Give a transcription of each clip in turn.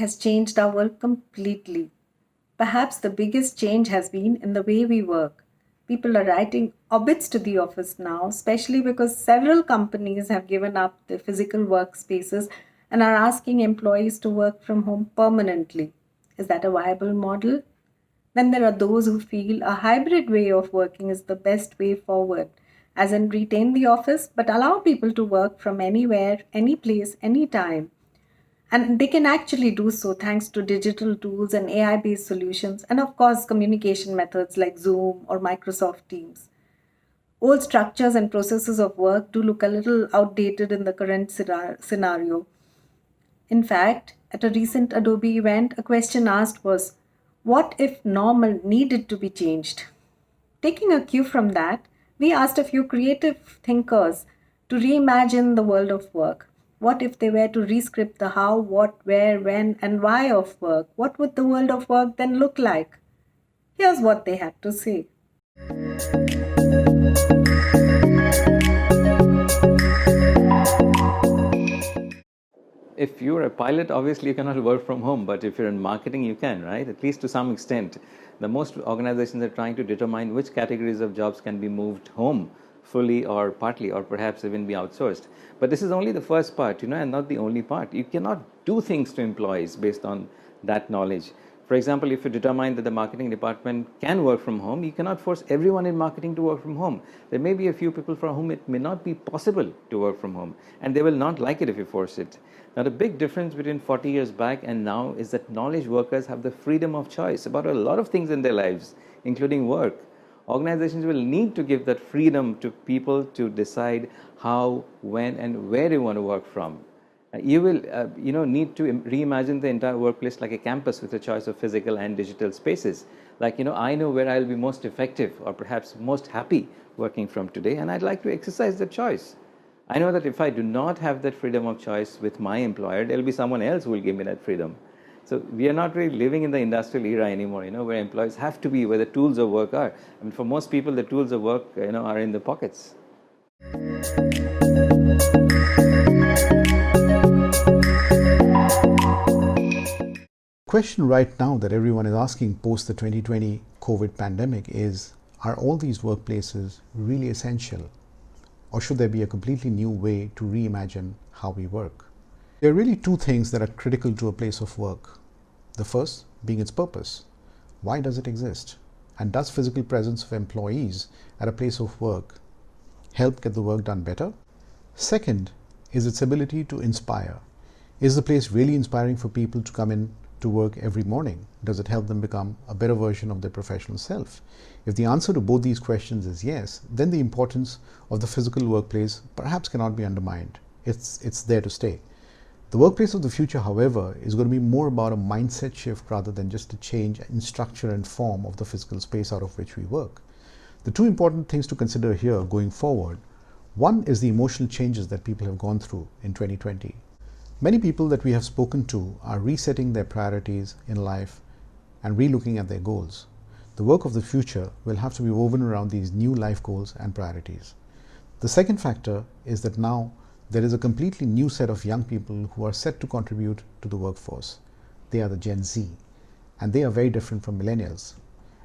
has changed our world completely. Perhaps the biggest change has been in the way we work. People are writing obits to the office now, especially because several companies have given up their physical workspaces and are asking employees to work from home permanently. Is that a viable model? Then there are those who feel a hybrid way of working is the best way forward, as in retain the office but allow people to work from anywhere, any place, anytime. And they can actually do so thanks to digital tools and AI based solutions, and of course, communication methods like Zoom or Microsoft Teams. Old structures and processes of work do look a little outdated in the current scenario. In fact, at a recent Adobe event, a question asked was, what if normal needed to be changed? Taking a cue from that, we asked a few creative thinkers to reimagine the world of work. What if they were to rescript the how, what, where, when, and why of work? What would the world of work then look like? Here's what they had to say. If you're a pilot, obviously you cannot work from home, but if you're in marketing, you can, right? At least to some extent. The most organizations are trying to determine which categories of jobs can be moved home fully or partly, or perhaps even be outsourced. But this is only the first part, and not the only part. You cannot do things to employees based on that knowledge. For example, if you determine that the marketing department can work from home, you cannot force everyone in marketing to work from home. There may be a few people for whom it may not be possible to work from home, and they will not like it if you force it. Now, the big difference between 40 years back and now is that knowledge workers have the freedom of choice about a lot of things in their lives, including work. Organizations will need to give that freedom to people to decide how, when, and where they want to work from. You will need to reimagine the entire workplace like a campus with a choice of physical and digital spaces. Like, I know where I'll be most effective or perhaps most happy working from today, and I'd like to exercise that choice. I know that if I do not have that freedom of choice with my employer, there'll be someone else who will give me that freedom. So we are not really living in the industrial era anymore, where employees have to be where the tools of work are. I mean, for most people, the tools of work, are in the pockets. Question right now that everyone is asking post the 2020 COVID pandemic is, are all these workplaces really essential? Or should there be a completely new way to reimagine how we work? There are really two things that are critical to a place of work. The first being its purpose. Why does it exist? And does physical presence of employees at a place of work help get the work done better? Second is its ability to inspire. Is the place really inspiring for people to come in to work every morning? Does it help them become a better version of their professional self? If the answer to both these questions is yes, then the importance of the physical workplace perhaps cannot be undermined. It's there to stay. The workplace of the future, however, is going to be more about a mindset shift rather than just a change in structure and form of the physical space out of which we work. The two important things to consider here going forward: one is the emotional changes that people have gone through in 2020. Many people that we have spoken to are resetting their priorities in life and relooking at their goals. The work of the future will have to be woven around these new life goals and priorities. The second factor is that now there is a completely new set of young people who are set to contribute to the workforce. They are the Gen Z, and they are very different from millennials,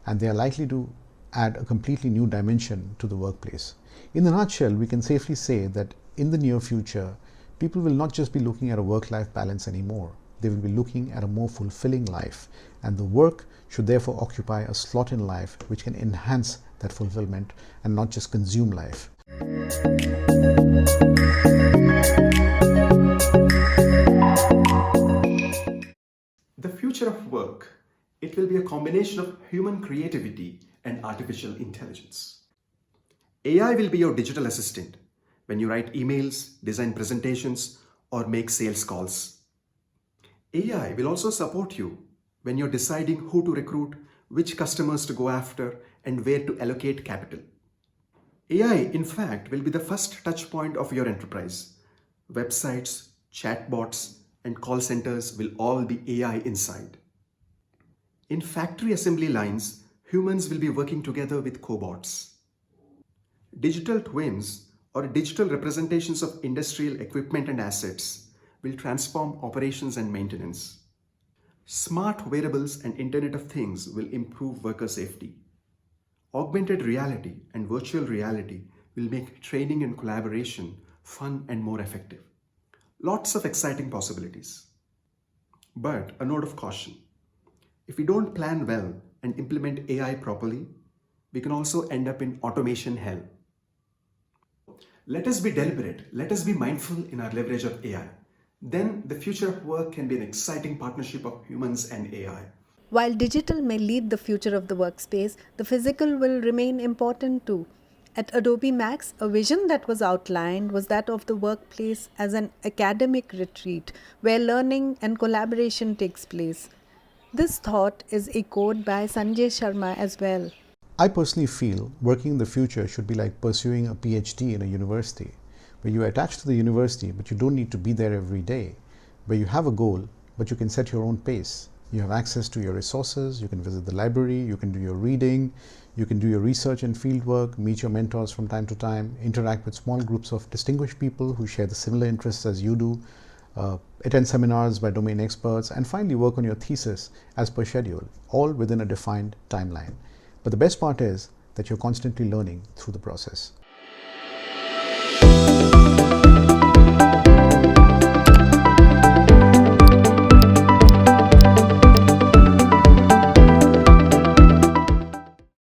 and they are likely to add a completely new dimension to the workplace. In a nutshell, we can safely say that in the near future, people will not just be looking at a work-life balance anymore. They will be looking at a more fulfilling life, and the work should therefore occupy a slot in life which can enhance that fulfillment and not just consume life. The future of work, it will be a combination of human creativity and artificial intelligence. AI will be your digital assistant when you write emails, design presentations, or make sales calls. AI will also support you when you're deciding who to recruit, which customers to go after, and where to allocate capital. AI, in fact, will be the first touch point of your enterprise. Websites, chatbots, and call centers will all be AI inside. In factory assembly lines, humans will be working together with cobots. Digital twins, or digital representations of industrial equipment and assets, will transform operations and maintenance. Smart wearables and Internet of Things will improve worker safety. Augmented reality and virtual reality will make training and collaboration fun and more effective. Lots of exciting possibilities. But a note of caution. If we don't plan well and implement AI properly, we can also end up in automation hell. Let us be deliberate. Let us be mindful in our leverage of AI. Then the future of work can be an exciting partnership of humans and AI. While digital may lead the future of the workspace, the physical will remain important too. At Adobe Max, a vision that was outlined was that of the workplace as an academic retreat where learning and collaboration takes place. This thought is echoed by Sanjay Sharma as well. I personally feel working in the future should be like pursuing a PhD in a university, where you are attached to the university but you don't need to be there every day, where you have a goal but you can set your own pace. You have access to your resources, you can visit the library, you can do your reading, you can do your research and fieldwork, meet your mentors from time to time, interact with small groups of distinguished people who share the similar interests as you do, attend seminars by domain experts, and finally work on your thesis as per schedule, all within a defined timeline. But the best part is that you're constantly learning through the process.